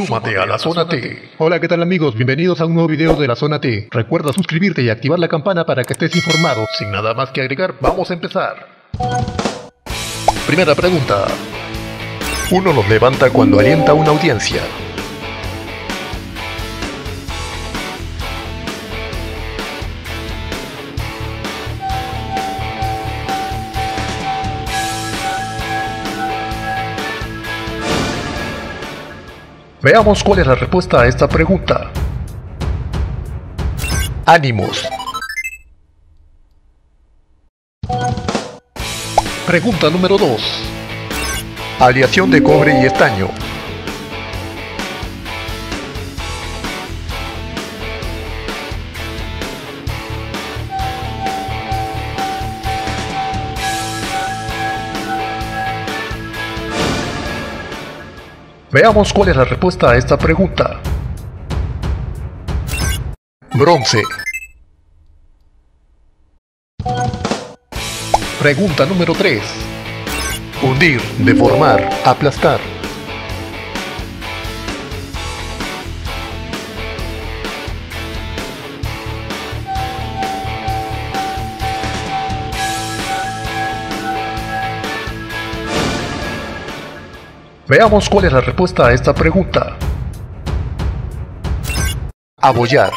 Súmate a la Zona T. Hola, ¿qué tal amigos? Bienvenidos a un nuevo video de la Zona T. Recuerda suscribirte y activar la campana para que estés informado. Sin nada más que agregar, vamos a empezar. Primera pregunta. Uno los levanta cuando alienta una audiencia. Veamos cuál es la respuesta a esta pregunta. Ánimos. Pregunta número 2. Aleación de cobre y estaño. Veamos cuál es la respuesta a esta pregunta. Bronce. Pregunta número 3. Hundir, deformar, aplastar. Veamos cuál es la respuesta a esta pregunta. Abollar.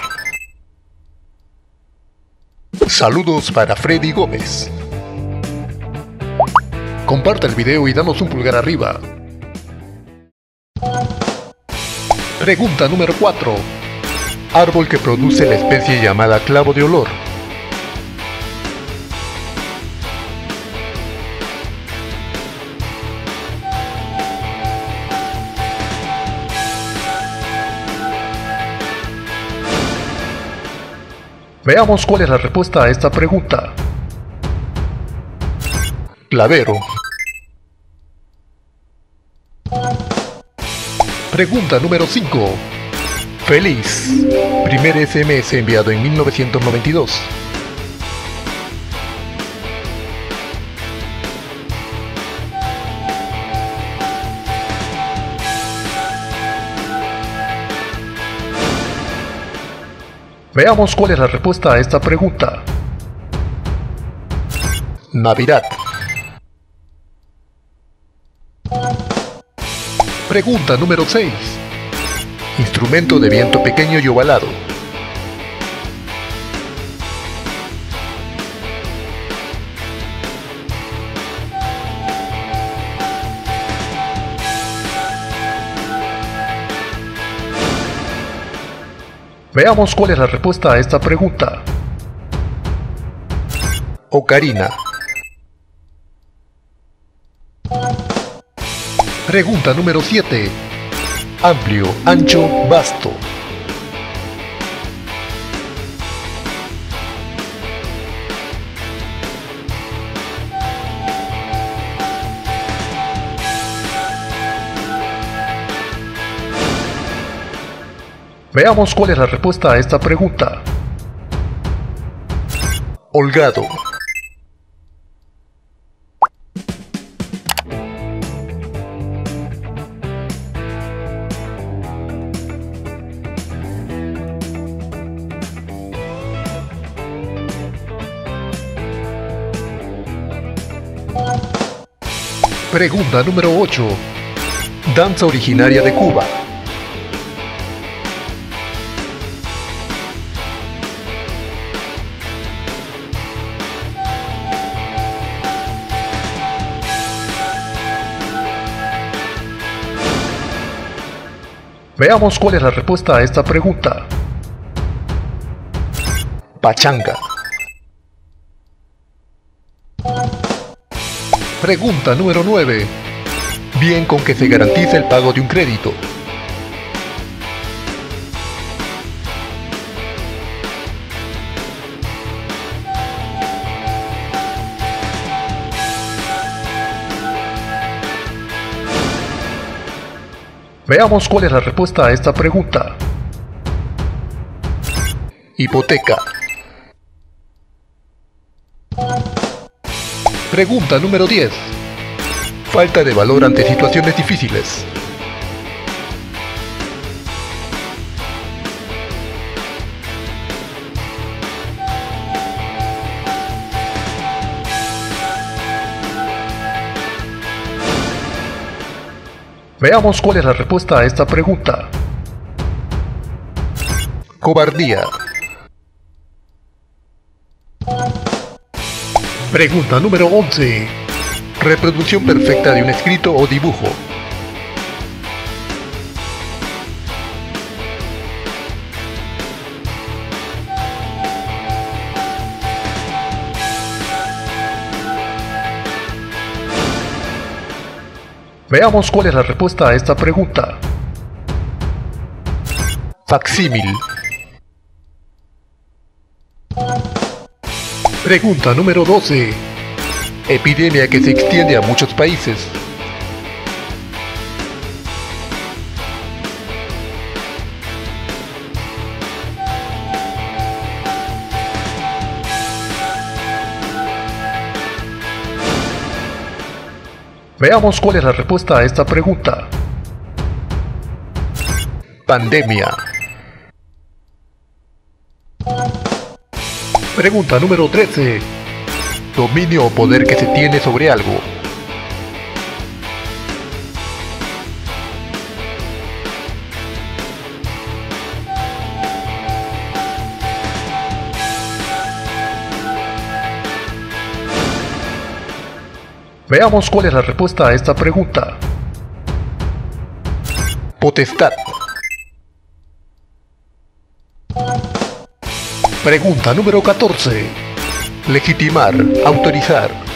Saludos para Freddy Gómez. Comparte el video y danos un pulgar arriba. Pregunta número 4. Árbol que produce la especie llamada clavo de olor. Veamos cuál es la respuesta a esta pregunta. Clavero. Pregunta número 5. Feliz. Primer SMS enviado en 1992. Veamos cuál es la respuesta a esta pregunta. Navidad. Pregunta número 6. Instrumento de viento pequeño y ovalado. Veamos cuál es la respuesta a esta pregunta. Ocarina. Pregunta número 7. Amplio, ancho, vasto. Veamos cuál es la respuesta a esta pregunta. Holgado. Pregunta número 8. Danza originaria de Cuba. Veamos cuál es la respuesta a esta pregunta. Pachanga. Pregunta número 9. Bien con que se garantice el pago de un crédito. Veamos cuál es la respuesta a esta pregunta. Hipoteca. Pregunta número 10. Falta de valor ante situaciones difíciles. Veamos cuál es la respuesta a esta pregunta. Cobardía. Pregunta número 11. Reproducción perfecta de un escrito o dibujo. Veamos cuál es la respuesta a esta pregunta. Facsímil. Pregunta número 12. Epidemia que se extiende a muchos países. Veamos cuál es la respuesta a esta pregunta. Pandemia. Pregunta número 13. Dominio o poder que se tiene sobre algo. Veamos cuál es la respuesta a esta pregunta. Potestad. Pregunta número 14. Legitimar, autorizar.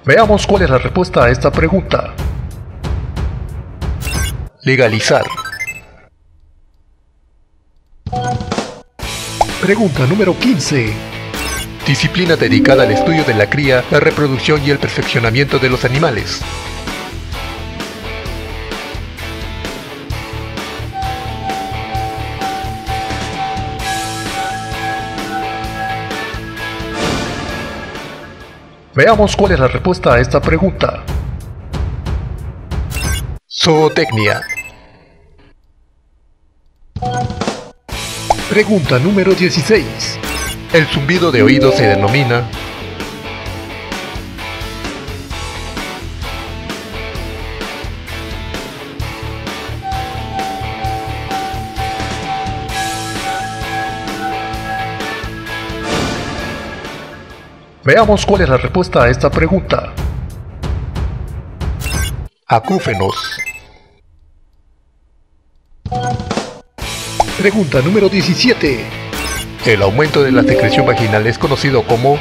Veamos cuál es la respuesta a esta pregunta. Legalizar. Pregunta número 15. Disciplina dedicada al estudio de la cría, la reproducción y el perfeccionamiento de los animales. Veamos cuál es la respuesta a esta pregunta. Zootecnia. Pregunta número 16. El zumbido de oído se denomina... Veamos cuál es la respuesta a esta pregunta. Acúfenos. Pregunta número 17. El aumento de la secreción vaginal es conocido como...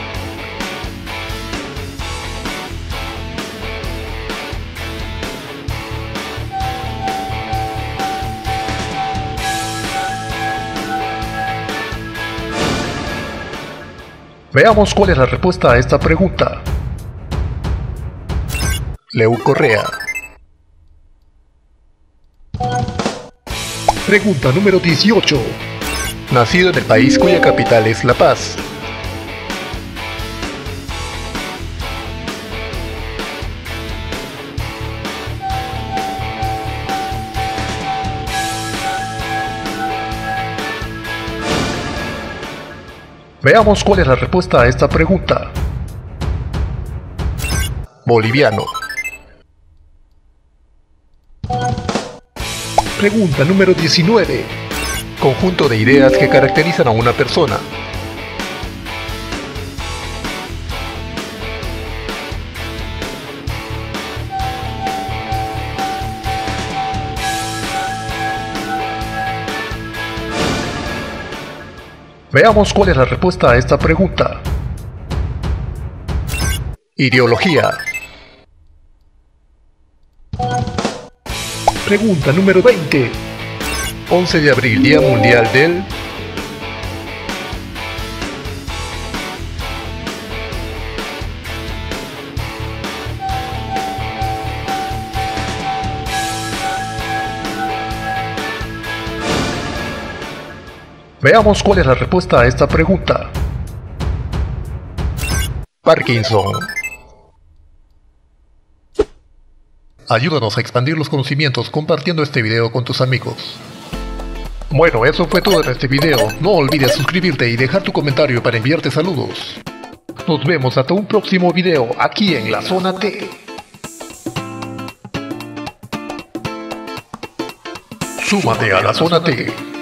Veamos cuál es la respuesta a esta pregunta. Leucorrea. Pregunta número 18. Nacido en el país cuya capital es La Paz. Veamos cuál es la respuesta a esta pregunta. Boliviano. Pregunta número 19. Conjunto de ideas que caracterizan a una persona. Veamos cuál es la respuesta a esta pregunta. Ideología. Pregunta número 20. 11 de abril, Día Mundial del... Veamos cuál es la respuesta a esta pregunta. Parkinson. Ayúdanos a expandir los conocimientos compartiendo este video con tus amigos. Bueno, eso fue todo en este video. No olvides suscribirte y dejar tu comentario para enviarte saludos. Nos vemos hasta un próximo video aquí en la Zona T. Súmate a la Zona T.